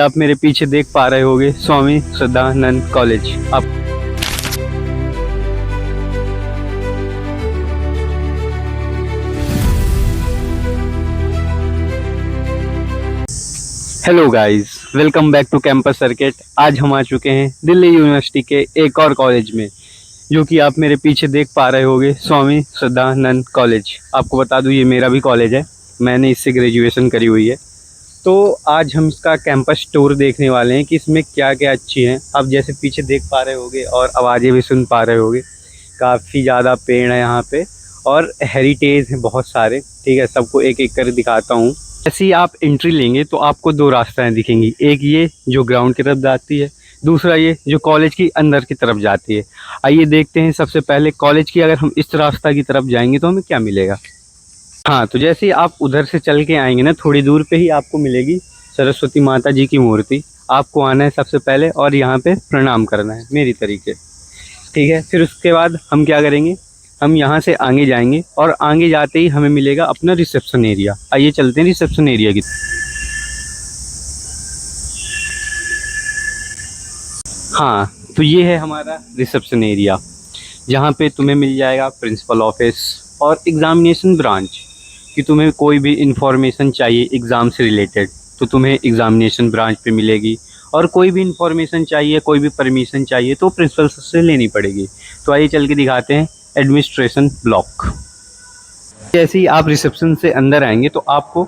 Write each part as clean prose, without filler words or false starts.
आप मेरे पीछे देख पा रहे होंगे स्वामी श्रद्धानंद कॉलेज। आप hello guys, welcome back to campus circuit. आज हम आ चुके हैं दिल्ली यूनिवर्सिटी के एक और कॉलेज में, जो कि आप मेरे पीछे देख पा रहे होंगे स्वामी श्रद्धानंद कॉलेज। आपको बता दूं, ये मेरा भी कॉलेज है, मैंने इससे ग्रेजुएशन करी हुई है। तो आज हम इसका कैंपस टूर देखने वाले हैं कि इसमें क्या क्या अच्छी हैं। आप जैसे पीछे देख पा रहे होंगे और आवाज़ें भी सुन पा रहे होंगे, काफ़ी ज़्यादा पेड़ है यहाँ पे और हेरिटेज हैं बहुत सारे। ठीक है, सबको एक एक कर दिखाता हूँ। जैसे ही आप एंट्री लेंगे तो आपको दो रास्ताएं दिखेंगी, एक ये जो ग्राउंड की तरफ जाती है, दूसरा ये जो कॉलेज की अंदर की तरफ जाती है। आइए देखते हैं सबसे पहले कॉलेज की। अगर हम इस रास्ता की तरफ जाएंगे तो हमें क्या मिलेगा। हाँ, तो जैसे ही आप उधर से चल के आएंगे ना, थोड़ी दूर पे ही आपको मिलेगी सरस्वती माता जी की मूर्ति। आपको आना है सबसे पहले और यहाँ पे प्रणाम करना है मेरी तरीके। ठीक है, फिर उसके बाद हम क्या करेंगे, हम यहाँ से आगे जाएंगे और आगे जाते ही हमें मिलेगा अपना रिसेप्शन एरिया। आइए चलते हैं रिसेप्शन एरिया की। हाँ, तो ये है हमारा रिसेप्शन एरिया, जहाँ पे तुम्हें मिल जाएगा प्रिंसिपल ऑफिस और एग्ज़ामिनेशन ब्रांच। कि तुम्हें कोई भी इंफॉर्मेशन चाहिए एग्ज़ाम से रिलेटेड तो तुम्हें एग्ज़ामिनेशन ब्रांच पे मिलेगी, और कोई भी इंफॉर्मेशन चाहिए, कोई भी परमिशन चाहिए तो प्रिंसिपल से लेनी पड़ेगी। तो आइए चल के दिखाते हैं एडमिनिस्ट्रेशन ब्लॉक। जैसे ही आप रिसेप्शन से अंदर आएंगे तो आपको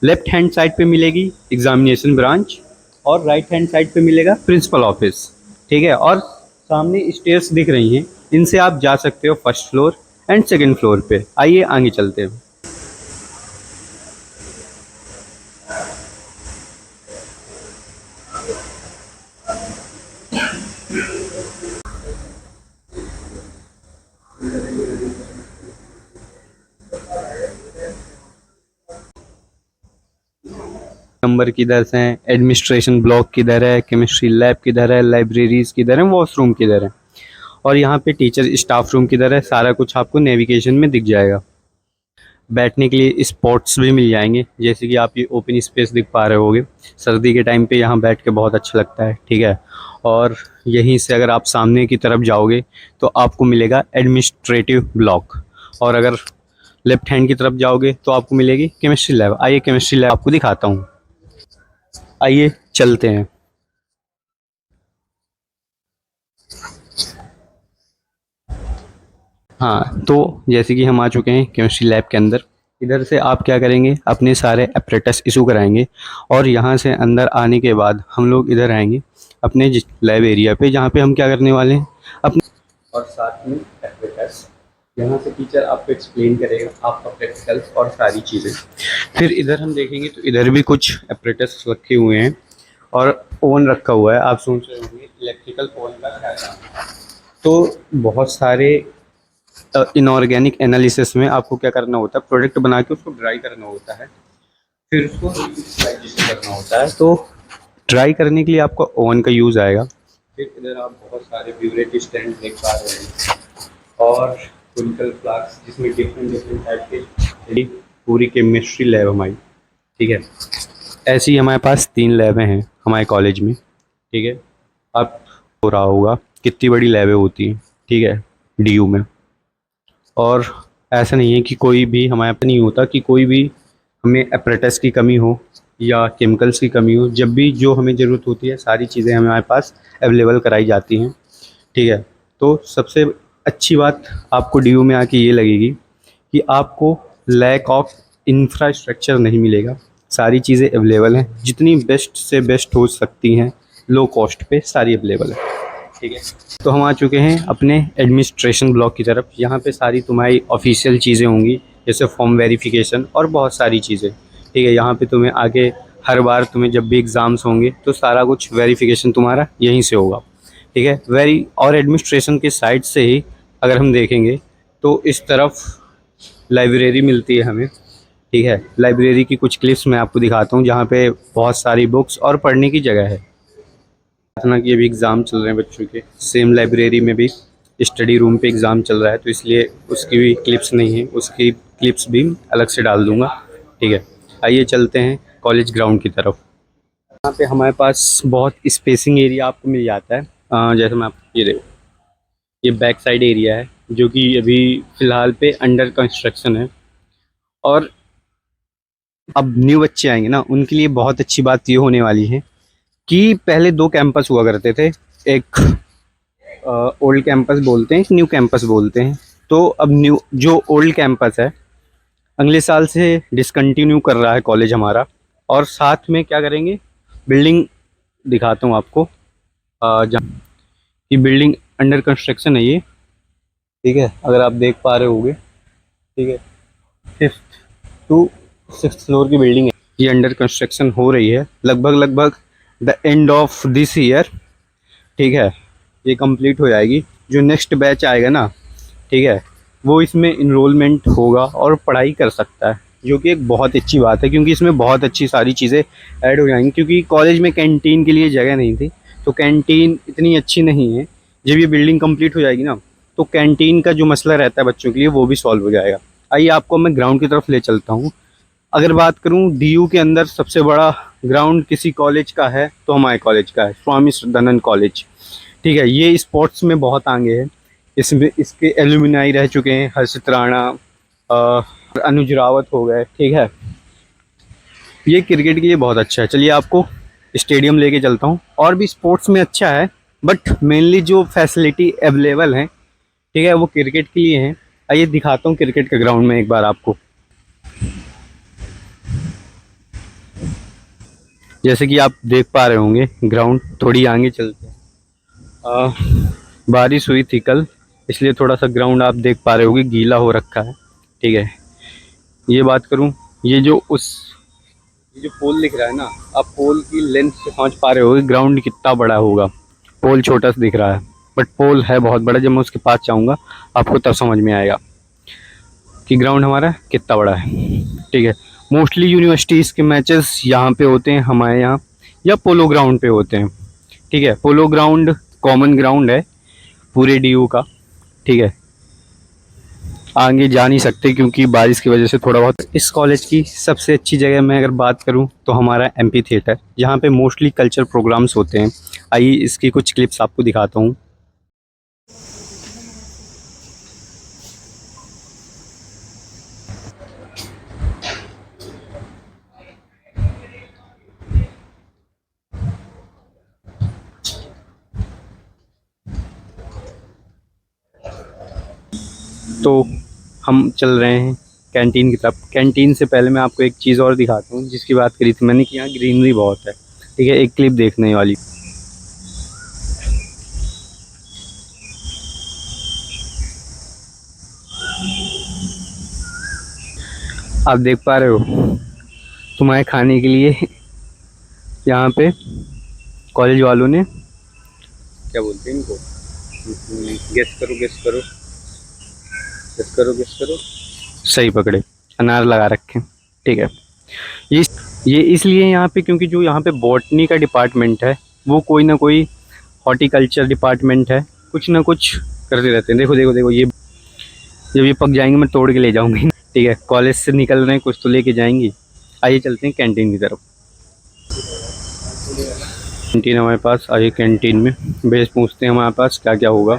लेफ्ट हैंड साइड पे मिलेगी एग्ज़ामिनेशन ब्रांच और राइट हैंड साइड पे मिलेगा प्रिंसिपल ऑफिस। ठीक है, और सामने स्टेयर्स दिख रही हैं, इनसे आप जा सकते हो first floor and second floor पे। आइए आगे चलते हैं। नंबर किधर से हैं, एडमिनिस्ट्रेशन ब्लॉक किधर है, केमिस्ट्री लैब किधर है, लाइब्रेरीज किधर है, वॉशरूम किधर है, और यहाँ पे टीचर स्टाफ रूम किधर है, सारा कुछ आपको नेविगेशन में दिख जाएगा। बैठने के लिए स्पॉट्स भी मिल जाएंगे, जैसे कि आप ये ओपन स्पेस दिख पा रहे होगे। सर्दी के टाइम पे यहाँ बैठ के बहुत अच्छा लगता है। ठीक है, और यहीं से अगर आप सामने की तरफ जाओगे तो आपको मिलेगा एडमिनिस्ट्रेटिव ब्लॉक, और अगर लेफ्ट हैंड की तरफ जाओगे तो आपको मिलेगी केमिस्ट्री लैब। आइए केमिस्ट्री लैब आपको दिखाता हूँ। आइए चलते हैं। हाँ, तो जैसे कि हम आ चुके हैं केमिस्ट्री लैब के अंदर। इधर से आप क्या करेंगे, अपने सारे अपरेटस इशू कराएंगे, और यहाँ से अंदर आने के बाद हम लोग इधर आएंगे अपने लैब एरिया पे, जहाँ पे हम क्या करने वाले हैं अपने, और साथ में अपरेटस। यहाँ से टीचर आपको एक्सप्लेन करेगा आपका प्रैक्टिकल्स और सारी चीज़ें। फिर इधर हम देखेंगे तो इधर भी कुछ अपरेटस रखे हुए हैं और ओवन रखा हुआ है। आप सोच रहे होंगे इलेक्ट्रिकल ओवन का क्या काम है। तो बहुत सारे इनऑर्गेनिक एनालिसिस में आपको क्या करना होता है, प्रोडक्ट बना के उसको ड्राई करना होता है, फिर उसको डाइजेस्ट करना होता है। तो ड्राई करने के लिए आपको ओवन का यूज़ आएगा। फिर इधर आप बहुत सारे ब्यूरेट स्टैंड देख पा रहे हैं और क्विंटल फ्लास्क, जिसमें डिफरेंट डिफरेंट टाइप के। पूरी केमिस्ट्री लैब हमारी। ठीक है, ऐसी हमारे पास 3 लैबें हैं हमारे कॉलेज में। ठीक है, अब हो रहा होगा कितनी बड़ी लैबें होती हैं। ठीक है, डीयू में। और ऐसा नहीं है कि कोई भी हमारे पास नहीं होता कि कोई भी हमें अपरेटस की कमी हो या केमिकल्स की कमी हो। जब भी जो हमें ज़रूरत होती है सारी चीज़ें हमारे पास अवेलेबल कराई जाती हैं। ठीक है, तो सबसे अच्छी बात आपको डीयू में आके ये लगेगी कि आपको लैक ऑफ इंफ्रास्ट्रक्चर नहीं मिलेगा। सारी चीज़ें अवेलेबल हैं, जितनी बेस्ट से बेस्ट हो सकती हैं लो कॉस्ट पे सारी अवेलेबल है। ठीक है, तो हम आ चुके हैं अपने एडमिनिस्ट्रेशन ब्लॉक की तरफ। यहाँ पे सारी तुम्हारी ऑफिशियल चीज़ें होंगी, जैसे फॉर्म वेरिफिकेशन और बहुत सारी चीज़ें। ठीक है, यहाँ पे तुम्हें आगे हर बार तुम्हें जब भी एग्ज़ाम्स होंगे तो सारा कुछ वेरिफिकेशन तुम्हारा यहीं से होगा। ठीक है, और एडमिनिस्ट्रेशन के साइड से ही अगर हम देखेंगे तो इस तरफ लाइब्रेरी मिलती है हमें। ठीक है, लाइब्रेरी की कुछ क्लिप्स मैं आपको दिखाता हूँ, जहाँ पे बहुत सारी बुक्स और पढ़ने की जगह है। इतना कि अभी एग्ज़ाम चल रहे हैं बच्चों के, सेम लाइब्रेरी में भी स्टडी रूम पे एग्ज़ाम चल रहा है, तो इसलिए उसकी भी क्लिप्स नहीं है, उसकी क्लिप्स भी अलग से डाल दूँगा। ठीक है, आइए चलते हैं कॉलेज ग्राउंड की तरफ। यहाँ पे हमारे पास बहुत स्पेसिंग एरिया आपको मिल जाता है। जैसे मैं आपको ये देखो, ये बैक साइड एरिया है जो कि अभी फ़िलहाल पे अंडर कंस्ट्रक्शन है। और अब न्यू बच्चे आएंगे ना, उनके लिए बहुत अच्छी बात ये होने वाली है कि पहले दो कैंपस हुआ करते थे। एक ओल्ड कैंपस बोलते हैं, एक न्यू कैंपस बोलते हैं। तो अब न्यू जो ओल्ड कैंपस है अगले साल से डिसकंटिन्यू कर रहा है कॉलेज हमारा। और साथ में क्या करेंगे, बिल्डिंग दिखाता हूँ आपको। जहाँ की बिल्डिंग अंडर कंस्ट्रक्शन है ये, ठीक है, अगर आप देख पा रहे होगे, ठीक है, 5th टू 6th फ्लोर की बिल्डिंग है। ये अंडर कंस्ट्रक्शन हो रही है, लगभग the end of this year, ठीक है, ये कंप्लीट हो जाएगी। जो नेक्स्ट बैच आएगा ना, ठीक है, वो इसमें इनरोलमेंट होगा और पढ़ाई कर सकता है, जो कि एक बहुत अच्छी बात है क्योंकि इसमें बहुत अच्छी सारी चीज़ें ऐड हो जाएंगी। क्योंकि कॉलेज में कैंटीन के लिए जगह नहीं थी, तो कैंटीन इतनी अच्छी नहीं है। जब ये बिल्डिंग कंप्लीट हो जाएगी ना, तो कैंटीन का जो मसला रहता है बच्चों के लिए वो भी सॉल्व हो जाएगा। आइए आपको मैं ग्राउंड की तरफ ले चलता हूँ। अगर बात करूँ डीयू के अंदर सबसे बड़ा ग्राउंड किसी कॉलेज का है तो हमारे कॉलेज का है, स्वामी श्रद्धानंद कॉलेज, ठीक है। ये स्पोर्ट्स में बहुत आगे है। इसमें इसके एलुमनाई रह चुके हैं हर्षित राणा, अनुज रावत हो गए, ठीक है। ये क्रिकेट के लिए बहुत अच्छा है। चलिए आपको स्टेडियम लेके चलता हूँ। और भी स्पोर्ट्स में अच्छा है, बट मेनली जो फैसिलिटी अवेलेबल है, ठीक है, वो क्रिकेट के लिए हैं। आइए दिखाता हूँ क्रिकेट के ग्राउंड में एक बार आपको। जैसे कि आप देख पा रहे होंगे ग्राउंड, थोड़ी आगे चलते हैं। बारिश हुई थी कल, इसलिए थोड़ा सा ग्राउंड आप देख पा रहे होगे गीला हो रखा है, ठीक है। ये बात करूं, ये जो ये जो पोल दिख रहा है ना, आप पोल की लेंथ से समझ पा रहे होगे ग्राउंड कितना बड़ा होगा। पोल छोटा सा दिख रहा है, बट पोल है बहुत बड़ा। जब मैं उसके पास जाऊंगा आपको तब समझ में आएगा कि ग्राउंड हमारा कितना बड़ा है, ठीक है। मोस्टली यूनिवर्सिटीज़ के मैचेस यहाँ पे होते हैं हमारे यहाँ, या पोलो ग्राउंड पे होते हैं, ठीक है। पोलो ग्राउंड कॉमन ग्राउंड है पूरे डीयू का, ठीक है। आगे जा नहीं सकते क्योंकि बारिश की वजह से थोड़ा बहुत। इस कॉलेज की सबसे अच्छी जगह मैं अगर बात करूं तो हमारा एमपी थिएटर, जहां पे मोस्टली कल्चर प्रोग्राम्स होते हैं। आइए इसकी कुछ क्लिप्स आपको दिखाता हूं। तो हम चल रहे हैं कैंटीन की तरफ। कैंटीन से पहले मैं आपको एक चीज़ और दिखाता हूँ जिसकी बात करी थी मैंने कि यहाँ ग्रीनरी बहुत है, ठीक है। एक क्लिप देखने वाली, आप देख पा रहे हो। तुम्हारे खाने के लिए यहाँ पे कॉलेज वालों ने, क्या बोलते हैं इनको, गेस करो गेस करो गेस करो गेस करो, सही पकड़े, अनार लगा रखे हैं, ठीक है। ये ये इसलिए यहाँ पे क्योंकि जो यहाँ पे बॉटनी का डिपार्टमेंट है वो कोई ना कोई, हॉर्टिकल्चर डिपार्टमेंट है, कुछ ना कुछ करते रहते हैं। देखो देखो देखो, ये जब ये पक जाएंगे मैं तोड़ के ले जाऊंगी, ठीक है। कॉलेज से निकल रहे हैं, कुछ तो लेके जाएंगी। आइए चलते हैं कैंटीन की तरफ। कैंटीन हमारे पास, आइए कैंटीन में बेस पूछते हैं हमारे पास क्या क्या होगा,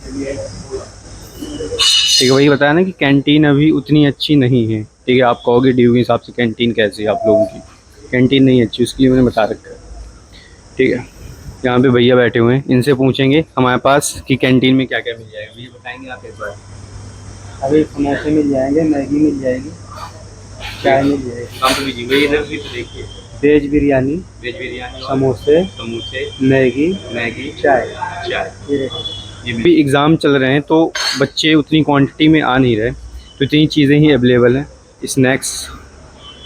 ठीक है। वही बताया ना कि कैंटीन अभी उतनी अच्छी नहीं है, ठीक है। आप कहोगे ड्यू के हिसाब से कैंटीन कैसी है, आप लोगों की कैंटीन नहीं अच्छी, उसके लिए मैंने बता रखा है, ठीक है। यहाँ पे भैया बैठे हुए हैं, इनसे पूछेंगे हमारे पास कि कैंटीन में क्या क्या मिल जाएगा। भैया बताएंगे आप एक बार। अभी समोसे मिल जाएंगे, मैगी मिल जाएगी, चाय मिल जाएगी, आप भी जी, इधर भी तो देखिए, वेज बिरयानी, समोसे, समोसे, मैगी, मैगी, चाय। चाय। ये देखो, ये भी एग्ज़ाम चल रहे हैं तो बच्चे उतनी क्वांटिटी में आ नहीं रहे, तो इतनी चीज़ें ही अवेलेबल हैं। स्नैक्स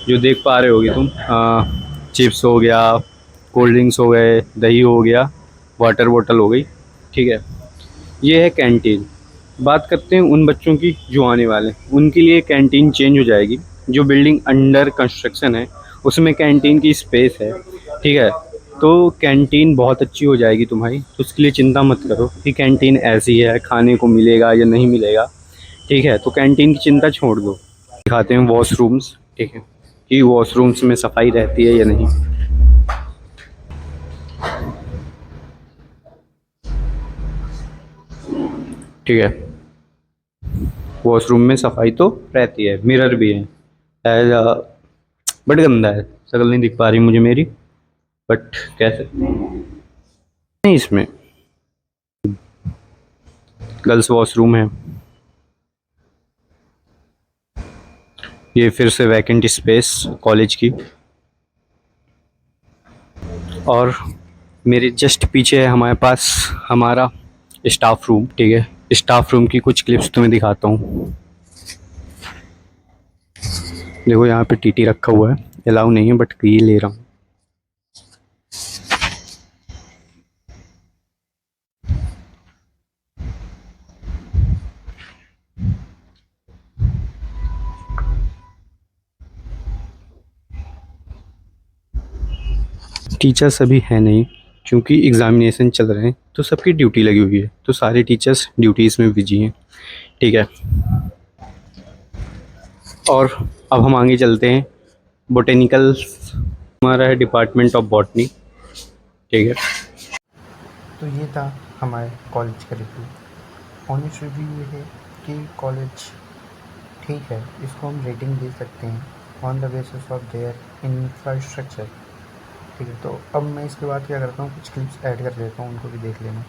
जो देख पा रहे होगे तुम, चिप्स हो गया, कोल्ड ड्रिंक्स हो गए, दही हो गया, वाटर बोतल हो गई, ठीक है। ये है कैंटीन। बात करते हैं उन बच्चों की जो आने वाले हैं, उनके लिए कैंटीन चेंज हो जाएगी। जो बिल्डिंग अंडर कंस्ट्रक्शन है उसमें कैंटीन की स्पेस है, ठीक है। तो कैंटीन बहुत अच्छी हो जाएगी तुम्हारी, तो उसके लिए चिंता मत करो कि कैंटीन ऐसी है, खाने को मिलेगा या नहीं मिलेगा, ठीक है। तो कैंटीन की चिंता छोड़ दो। दिखाते हैं वॉशरूम्स, ठीक है। कि वॉशरूम्स में सफाई रहती है या नहीं। ठीक है, वॉशरूम में सफाई तो रहती है, मिरर भी है। बट गंदा है, शक्ल नहीं दिख पा रही मुझे मेरी, बट कह सकते हैं नहीं। इसमें गर्ल्स वॉशरूम है। ये फिर से वैकेंट स्पेस कॉलेज की, और मेरे जस्ट पीछे है हमारे पास हमारा स्टाफ रूम। ठीक है, स्टाफ रूम की कुछ क्लिप्स तुम्हें दिखाता हूँ। देखो यहाँ पे टीटी रखा हुआ है, अलाउ नहीं है बट ये ले रहा हूँ। टीचर्स अभी है नहीं क्योंकि एग्ज़ामिनेशन चल रहे हैं, तो सबकी ड्यूटी लगी हुई है, तो सारे टीचर्स ड्यूटीज़ में बिजी हैं। ठीक है, और अब हम आगे चलते हैं। बोटेनिकल हमारा है डिपार्टमेंट ऑफ बॉटनी। ठीक है, तो ये था हमारे कॉलेज का रिव्यू। ऑनेस्ट रिव्यू ये है कि कॉलेज ठीक है, इसको हम रेटिंग दे सकते हैं on the basis of their infrastructure. ठीक है, तो अब मैं इसके बाद क्या करता हूँ, कुछ क्लिप्स ऐड कर देता हूँ, उनको भी देख लेना।